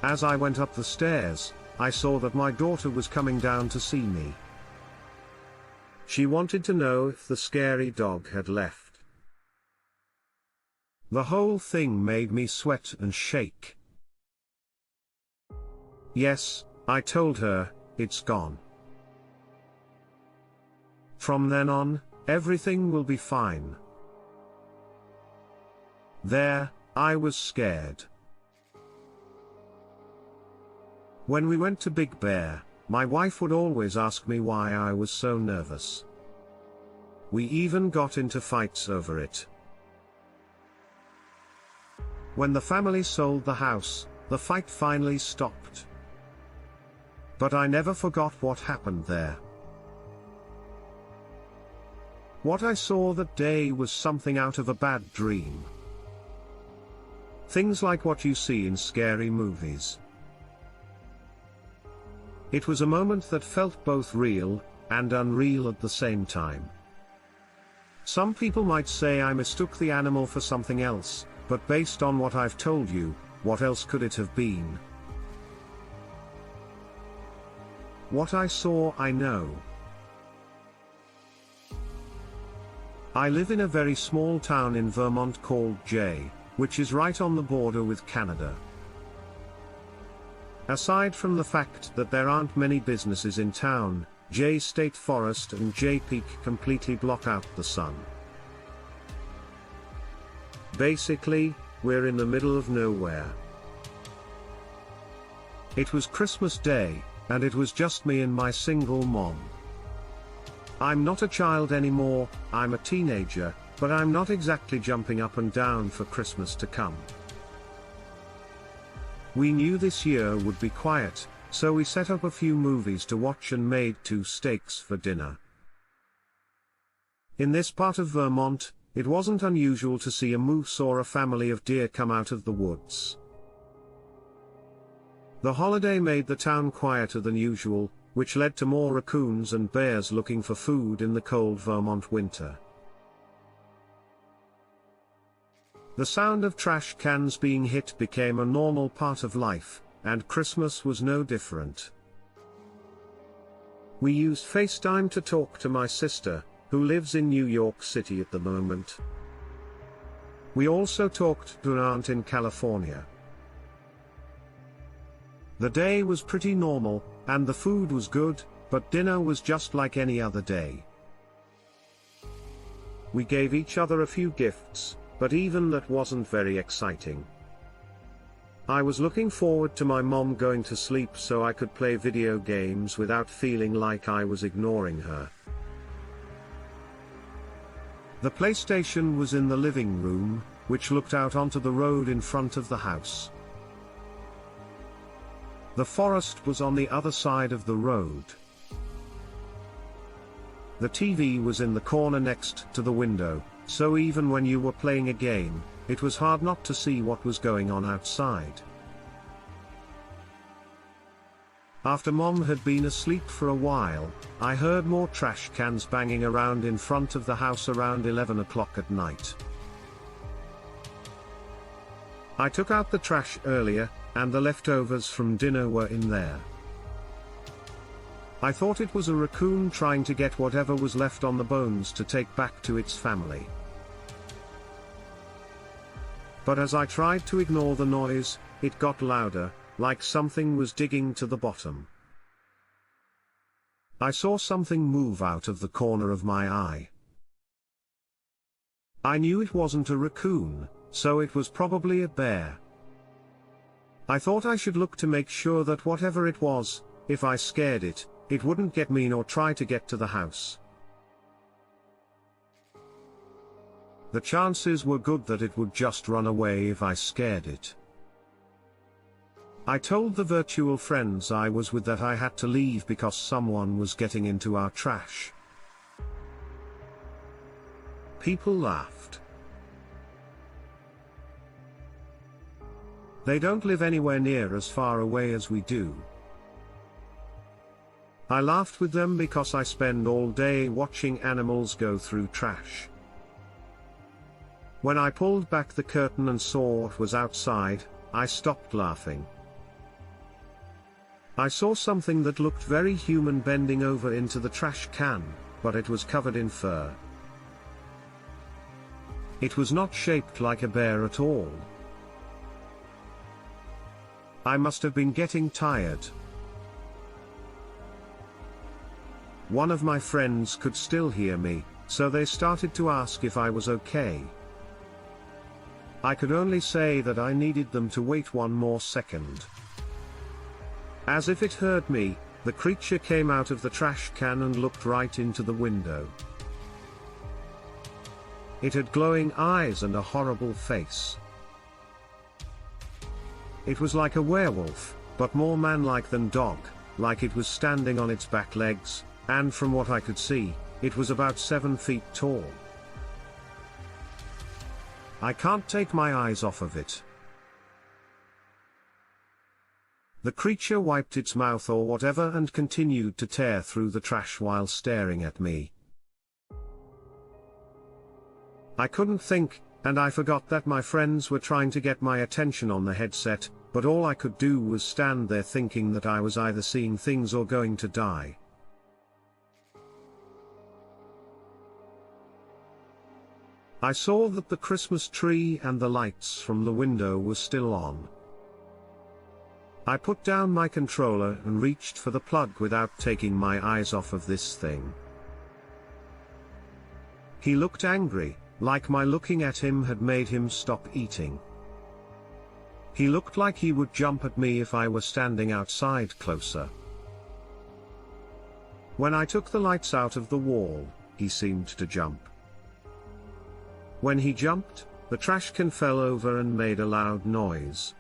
As I went up the stairs, I saw that my daughter was coming down to see me. She wanted to know if the scary dog had left. The whole thing made me sweat and shake. Yes, I told her, it's gone. From then on, everything will be fine. There, I was scared. When we went to Big Bear, my wife would always ask me why I was so nervous. We even got into fights over it. When the family sold the house, the fight finally stopped. But I never forgot what happened there. What I saw that day was something out of a bad dream. Things like what you see in scary movies. It was a moment that felt both real and unreal at the same time. Some people might say I mistook the animal for something else, but based on what I've told you, what else could it have been? What I saw, I know. I live in a very small town in Vermont called Jay, which is right on the border with Canada. Aside from the fact that there aren't many businesses in town, Jay State Forest and Jay Peak completely block out the sun. Basically, we're in the middle of nowhere. It was Christmas Day, and it was just me and my single mom. I'm not a child anymore, I'm a teenager, but I'm not exactly jumping up and down for Christmas to come. We knew this year would be quiet, so we set up a few movies to watch and made 2 steaks for dinner. In this part of Vermont, it wasn't unusual to see a moose or a family of deer come out of the woods. The holiday made the town quieter than usual, which led to more raccoons and bears looking for food in the cold Vermont winter. The sound of trash cans being hit became a normal part of life, and Christmas was no different. We used FaceTime to talk to my sister, who lives in New York City at the moment. We also talked to an aunt in California. The day was pretty normal, and the food was good, but dinner was just like any other day. We gave each other a few gifts, but even that wasn't very exciting. I was looking forward to my mom going to sleep so I could play video games without feeling like I was ignoring her. The PlayStation was in the living room, which looked out onto the road in front of the house. The forest was on the other side of the road. The TV was in the corner next to the window, so even when you were playing a game, it was hard not to see what was going on outside. After Mom had been asleep for a while, I heard more trash cans banging around in front of the house around 11 o'clock at night. I took out the trash earlier, and the leftovers from dinner were in there. I thought it was a raccoon trying to get whatever was left on the bones to take back to its family. But as I tried to ignore the noise, it got louder, like something was digging to the bottom. I saw something move out of the corner of my eye. I knew it wasn't a raccoon, so it was probably a bear. I thought I should look to make sure that whatever it was, if I scared it, it wouldn't get me nor try to get to the house. The chances were good that it would just run away if I scared it. I told the virtual friends I was with that I had to leave because someone was getting into our trash. People laughed. They don't live anywhere near as far away as we do. I laughed with them because I spend all day watching animals go through trash. When I pulled back the curtain and saw what was outside, I stopped laughing. I saw something that looked very human bending over into the trash can, but it was covered in fur. It was not shaped like a bear at all. I must have been getting tired. One of my friends could still hear me, so they started to ask if I was okay. I could only say that I needed them to wait one more second. As if it heard me, the creature came out of the trash can and looked right into the window. It had glowing eyes and a horrible face. It was like a werewolf, but more man-like than dog, like it was standing on its back legs, and from what I could see, it was about 7 feet tall. I can't take my eyes off of it. The creature wiped its mouth or whatever and continued to tear through the trash while staring at me. I couldn't think, and I forgot that my friends were trying to get my attention on the headset, but all I could do was stand there thinking that I was either seeing things or going to die. I saw that the Christmas tree and the lights from the window were still on. I put down my controller and reached for the plug without taking my eyes off of this thing. He looked angry, like my looking at him had made him stop eating. He looked like he would jump at me if I were standing outside closer. When I took the lights out of the wall, he seemed to jump. When he jumped, the trash can fell over and made a loud noise.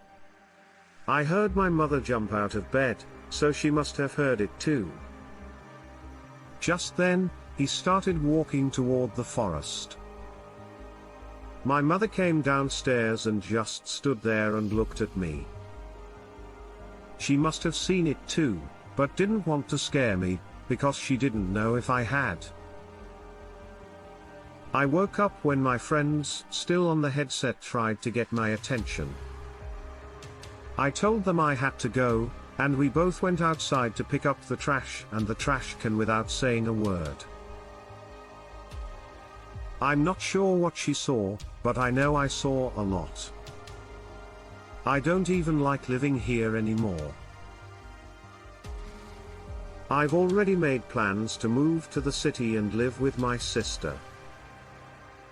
I heard my mother jump out of bed, so she must have heard it too. Just then, he started walking toward the forest. My mother came downstairs and just stood there and looked at me. She must have seen it too, but didn't want to scare me, because she didn't know if I had. I woke up when my friends, still on the headset, tried to get my attention. I told them I had to go, and we both went outside to pick up the trash and the trash can without saying a word. I'm not sure what she saw, but I know I saw a lot. I don't even like living here anymore. I've already made plans to move to the city and live with my sister.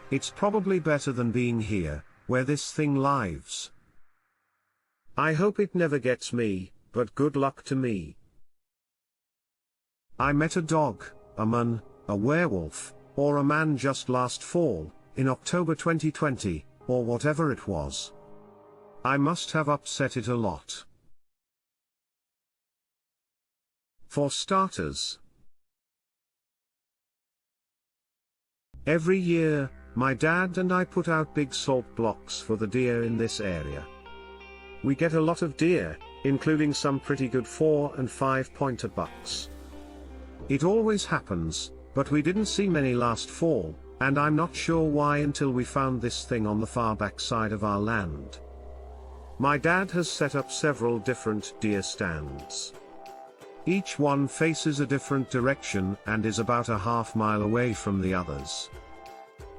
It's probably better than being here, where this thing lives. I hope it never gets me, but good luck to me. I met a dog, a man, a werewolf, or a man just last fall, in October 2020, or whatever it was. I must have upset it a lot. For starters, every year, my dad and I put out big salt blocks for the deer in this area. We get a lot of deer, including some pretty good 4- and 5-pointer bucks. It always happens, but we didn't see many last fall, and I'm not sure why until we found this thing on the far back side of our land. My dad has set up several different deer stands. Each one faces a different direction and is about a half-mile away from the others.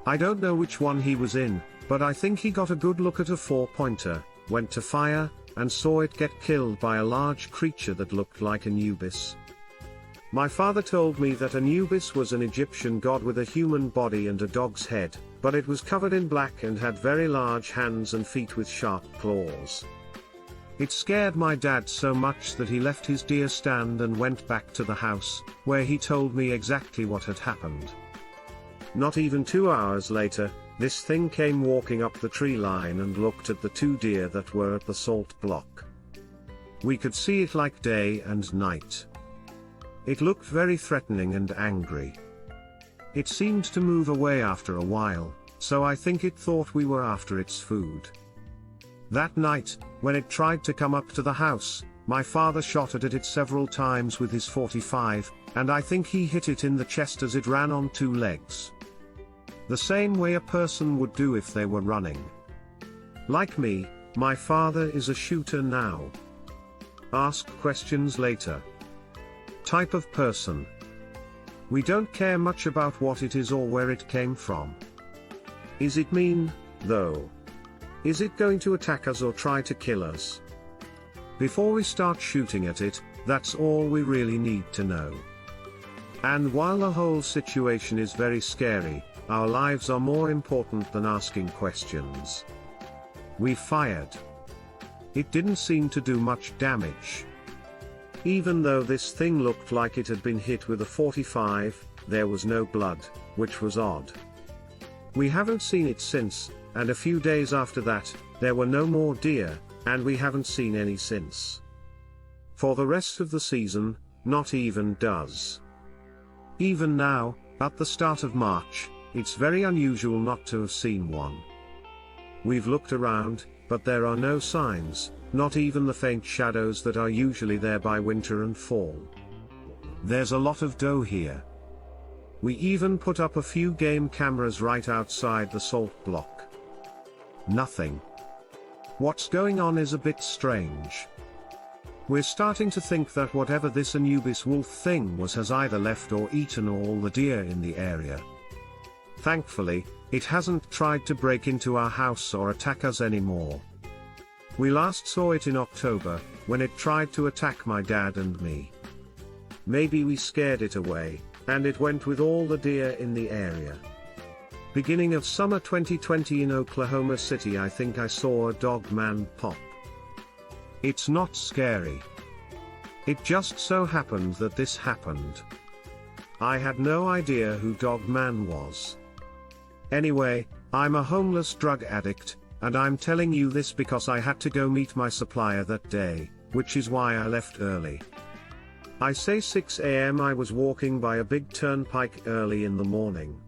I don't know which one he was in, but I think he got a good look at a 4-pointer, went to fire, and saw it get killed by a large creature that looked like Anubis. My father told me that Anubis was an Egyptian god with a human body and a dog's head, but it was covered in black and had very large hands and feet with sharp claws. It scared my dad so much that he left his deer stand and went back to the house, where he told me exactly what had happened. Not even 2 hours later, this thing came walking up the tree line and looked at the 2 deer that were at the salt block. We could see it like day and night. It looked very threatening and angry. It seemed to move away after a while, so I think it thought we were after its food. That night, when it tried to come up to the house, my father shot at it several times with his .45, and I think he hit it in the chest as it ran on 2 legs. The same way a person would do if they were running. Like me, my father is a shooter now. Ask questions later. Type of person. We don't care much about what it is or where it came from. Is it mean, though? Is it going to attack us or try to kill us? Before we start shooting at it, that's all we really need to know. And while the whole situation is very scary, our lives are more important than asking questions. We fired. It didn't seem to do much damage. Even though this thing looked like it had been hit with a .45, there was no blood, which was odd. We haven't seen it since, and a few days after that, there were no more deer, and we haven't seen any since. For the rest of the season, not even does. Even now, at the start of March, it's very unusual not to have seen one. We've looked around, but there are no signs, not even the faint shadows that are usually there by winter and fall. There's a lot of doe here. We even put up a few game cameras right outside the salt block. Nothing. What's going on is a bit strange. We're starting to think that whatever this Anubis wolf thing was has either left or eaten all the deer in the area. Thankfully, it hasn't tried to break into our house or attack us anymore. We last saw it in October, when it tried to attack my dad and me. Maybe we scared it away, and it went with all the deer in the area. Beginning of summer 2020 in Oklahoma City, I think I saw a dogman pop. It's not scary. It just so happened that this happened. I had no idea who Dogman was. Anyway, I'm a homeless drug addict, and I'm telling you this because I had to go meet my supplier that day, which is why I left early. I say 6 a.m. I was walking by a big turnpike early in the morning.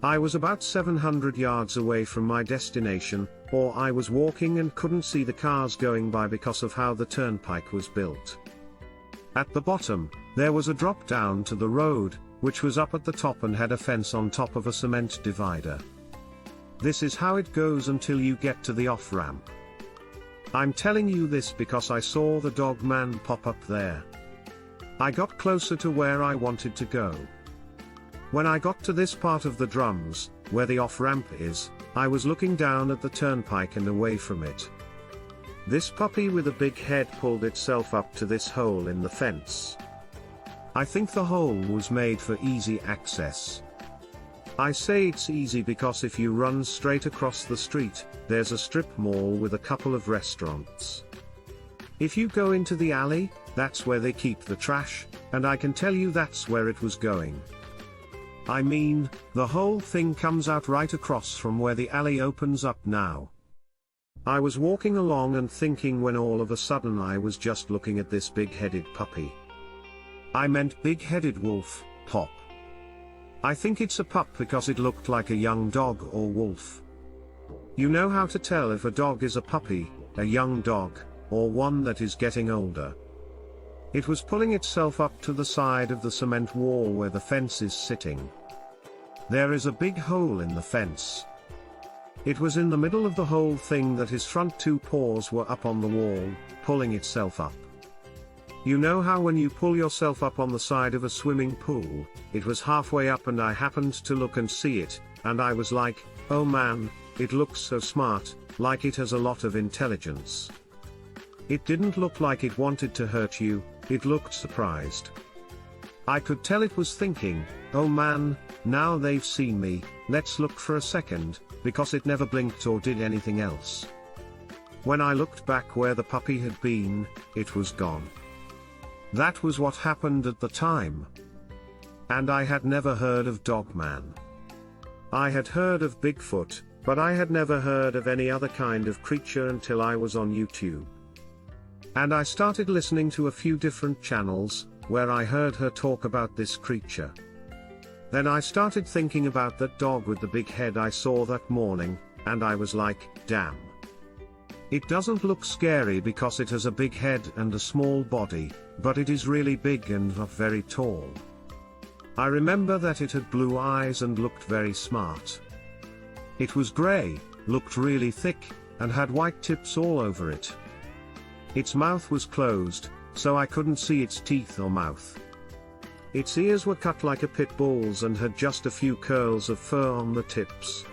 I was about 700 yards away from my destination, or I was walking and couldn't see the cars going by because of how the turnpike was built. At the bottom, there was a drop down to the road, which was up at the top and had a fence on top of a cement divider. This is how it goes until you get to the off-ramp. I'm telling you this because I saw the dogman pop up there. I got closer to where I wanted to go. When I got to this part of the drums, where the off-ramp is, I was looking down at the turnpike and away from it. This puppy with a big head pulled itself up to this hole in the fence. I think the hole was made for easy access. I say it's easy because if you run straight across the street, there's a strip mall with a couple of restaurants. If you go into the alley, that's where they keep the trash, and I can tell you that's where it was going. I mean, the whole thing comes out right across from where the alley opens up now. I was walking along and thinking when all of a sudden I was just looking at this big-headed puppy. I meant big-headed wolf, pop. I think it's a pup because it looked like a young dog or wolf. You know how to tell if a dog is a puppy, a young dog, or one that is getting older. It was pulling itself up to the side of the cement wall where the fence is sitting. There is a big hole in the fence. It was in the middle of the whole thing that his front 2 paws were up on the wall, pulling itself up. You know how when you pull yourself up on the side of a swimming pool, it was halfway up and I happened to look and see it, and I was like, oh man, it looks so smart, like it has a lot of intelligence. It didn't look like it wanted to hurt you, it looked surprised. I could tell it was thinking, oh man, now they've seen me, let's look for a second, because it never blinked or did anything else. When I looked back where the puppy had been, it was gone. That was what happened at the time. And I had never heard of Dogman. I had heard of Bigfoot, but I had never heard of any other kind of creature until I was on YouTube. And I started listening to a few different channels, where I heard her talk about this creature. Then I started thinking about that dog with the big head I saw that morning, and I was like, damn. It doesn't look scary because it has a big head and a small body, but it is really big and not very tall. I remember that it had blue eyes and looked very smart. It was grey, looked really thick, and had white tips all over it. Its mouth was closed, so I couldn't see its teeth or mouth. Its ears were cut like a pit bull's and had just a few curls of fur on the tips.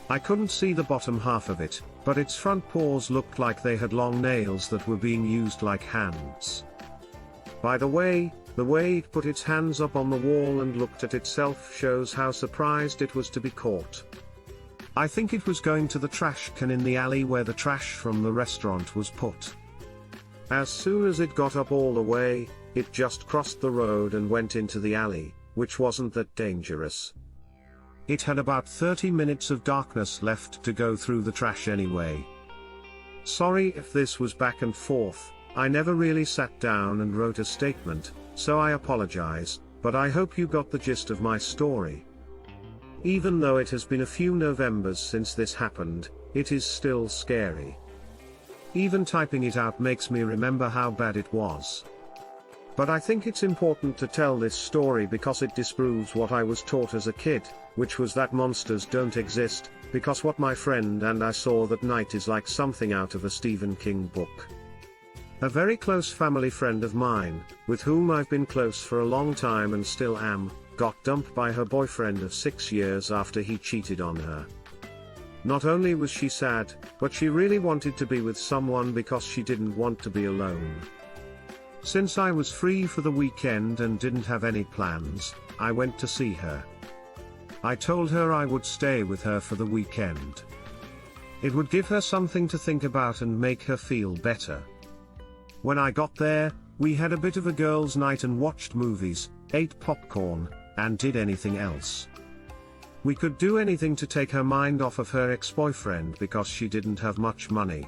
I couldn't see the bottom half of it, but its front paws looked like they had long nails that were being used like hands. By the way it put its hands up on the wall and looked at itself shows how surprised it was to be caught. I think it was going to the trash can in the alley where the trash from the restaurant was put. As soon as it got up all the way, it just crossed the road and went into the alley, which wasn't that dangerous. It had about 30 minutes of darkness left to go through the trash anyway. Sorry if this was back and forth, I never really sat down and wrote a statement, so I apologize, but I hope you got the gist of my story. Even though it has been a few Novembers since this happened, it is still scary. Even typing it out makes me remember how bad it was. But I think it's important to tell this story because it disproves what I was taught as a kid, which was that monsters don't exist, because what my friend and I saw that night is like something out of a Stephen King book. A very close family friend of mine, with whom I've been close for a long time and still am, got dumped by her boyfriend of 6 years after he cheated on her. Not only was she sad, but she really wanted to be with someone because she didn't want to be alone. Since I was free for the weekend and didn't have any plans, I went to see her. I told her I would stay with her for the weekend. It would give her something to think about and make her feel better. When I got there, we had a bit of a girls' night and watched movies, ate popcorn, and did anything else. We could do anything to take her mind off of her ex-boyfriend because she didn't have much money.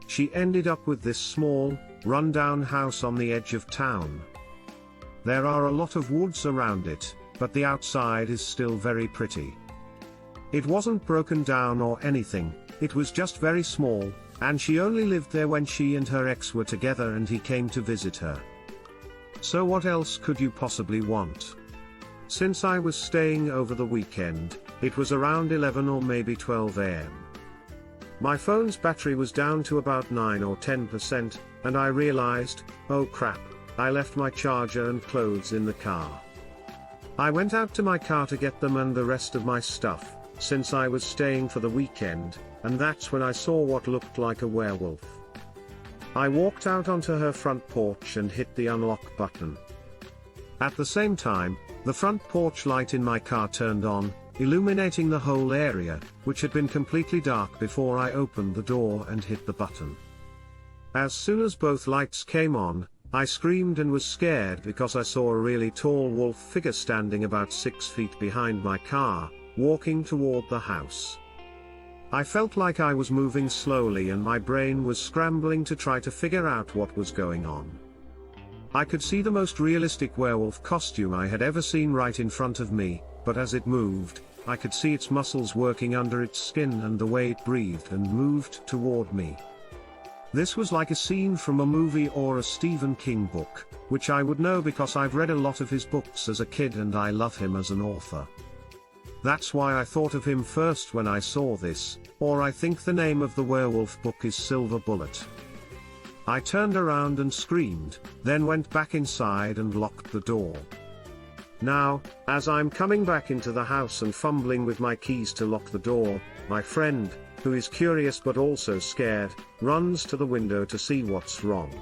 She ended up with this small, run-down house on the edge of town. There are a lot of woods around it, but the outside is still very pretty. It wasn't broken down or anything, it was just very small, and she only lived there when she and her ex were together and he came to visit her. So what else could you possibly want? Since I was staying over the weekend, it was around 11 or maybe 12 am. My phone's battery was down to about 9 or 10%, and I realized, oh crap, I left my charger and clothes in the car. I went out to my car to get them and the rest of my stuff, since I was staying for the weekend, and that's when I saw what looked like a werewolf. I walked out onto her front porch and hit the unlock button. At the same time, the front porch light in my car turned on, illuminating the whole area, which had been completely dark before I opened the door and hit the button. As soon as both lights came on, I screamed and was scared because I saw a really tall wolf figure standing about 6 feet behind my car, walking toward the house. I felt like I was moving slowly and my brain was scrambling to try to figure out what was going on. I could see the most realistic werewolf costume I had ever seen right in front of me, but as it moved, I could see its muscles working under its skin and the way it breathed and moved toward me. This was like a scene from a movie or a Stephen King book, which I would know because I've read a lot of his books as a kid and I love him as an author. That's why I thought of him first when I saw this, or I think the name of the werewolf book is Silver Bullet. I turned around and screamed, then went back inside and locked the door. Now, as I'm coming back into the house and fumbling with my keys to lock the door, my friend, who is curious but also scared, runs to the window to see what's wrong.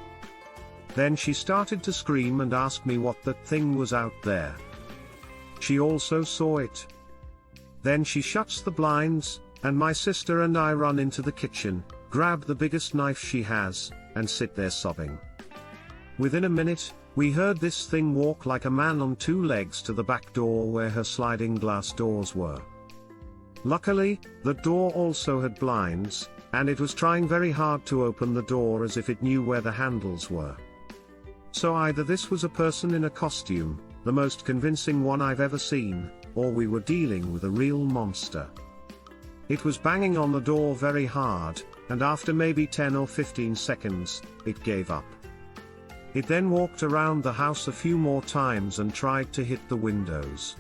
Then she started to scream and ask me what that thing was out there. She also saw it. Then she shuts the blinds, and my sister and I run into the kitchen, grab the biggest knife she has, and sit there sobbing. Within a minute, we heard this thing walk like a man on 2 legs to the back door where her sliding glass doors were. Luckily, the door also had blinds, and it was trying very hard to open the door as if it knew where the handles were. So either this was a person in a costume, the most convincing one I've ever seen, or we were dealing with a real monster. It was banging on the door very hard, and after maybe 10 or 15 seconds, it gave up. It then walked around the house a few more times and tried to hit the windows.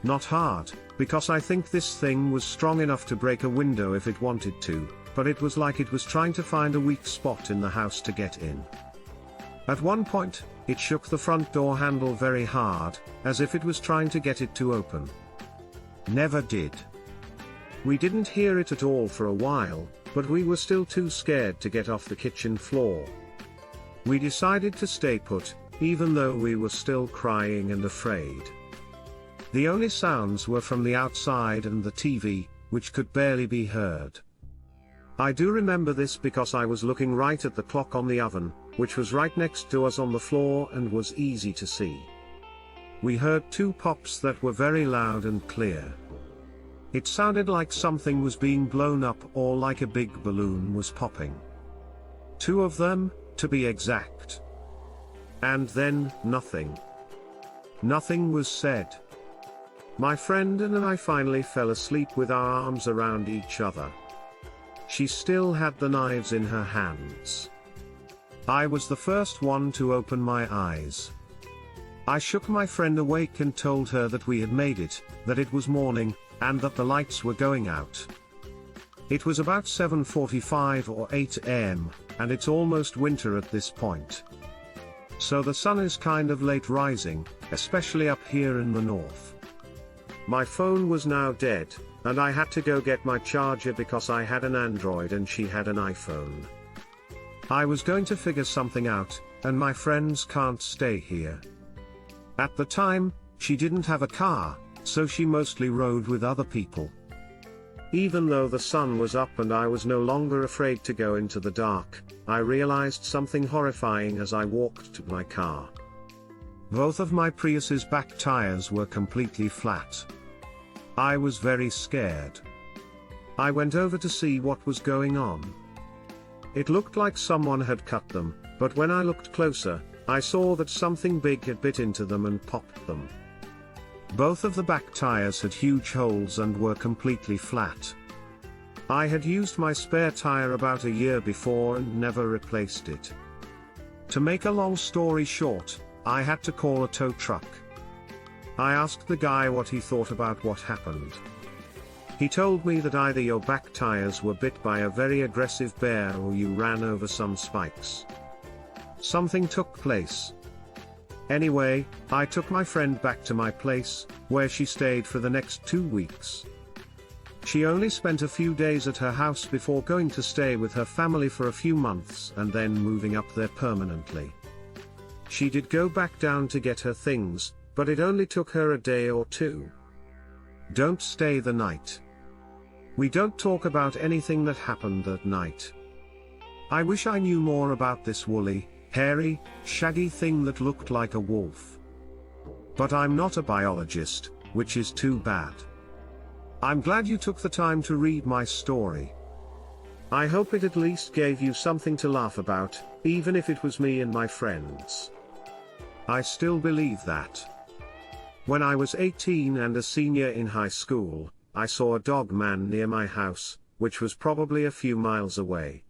Not hard, because I think this thing was strong enough to break a window if it wanted to, but it was like it was trying to find a weak spot in the house to get in. At one point, it shook the front door handle very hard, as if it was trying to get it to open. Never did. We didn't hear it at all for a while, but we were still too scared to get off the kitchen floor. We decided to stay put, even though we were still crying and afraid. The only sounds were from the outside and the TV, which could barely be heard. I do remember this because I was looking right at the clock on the oven, which was right next to us on the floor and was easy to see. We heard 2 pops that were very loud and clear. It sounded like something was being blown up or like a big balloon was popping. 2 of them, to be exact. And then, nothing. Nothing was said. My friend and I finally fell asleep with our arms around each other. She still had the knives in her hands. I was the first one to open my eyes. I shook my friend awake and told her that we had made it, that it was morning, and that the lights were going out. It was about 7:45 or 8 am, and it's almost winter at this point. So the sun is kind of late rising, especially up here in the north. My phone was now dead, and I had to go get my charger because I had an Android and she had an iPhone. I was going to figure something out, and my friends can't stay here. At the time, she didn't have a car, so she mostly rode with other people. Even though the sun was up and I was no longer afraid to go into the dark, I realized something horrifying as I walked to my car. Both of my Prius's back tires were completely flat. I was very scared. I went over to see what was going on. It looked like someone had cut them, but when I looked closer, I saw that something big had bit into them and popped them. Both of the back tires had huge holes and were completely flat. I had used my spare tire about a year before and never replaced it. To make a long story short, I had to call a tow truck. I asked the guy what he thought about what happened. He told me that either your back tires were bit by a very aggressive bear or you ran over some spikes. Something took place. Anyway, I took my friend back to my place, where she stayed for the next 2 weeks. She only spent a few days at her house before going to stay with her family for a few months and then moving up there permanently. She did go back down to get her things, but it only took her a day or 2. Don't stay the night. We don't talk about anything that happened that night. I wish I knew more about this woolly, hairy, shaggy thing that looked like a wolf. But I'm not a biologist, which is too bad. I'm glad you took the time to read my story. I hope it at least gave you something to laugh about, even if it was me and my friends. I still believe that. When I was 18 and a senior in high school, I saw a dog man near my house, which was probably a few miles away.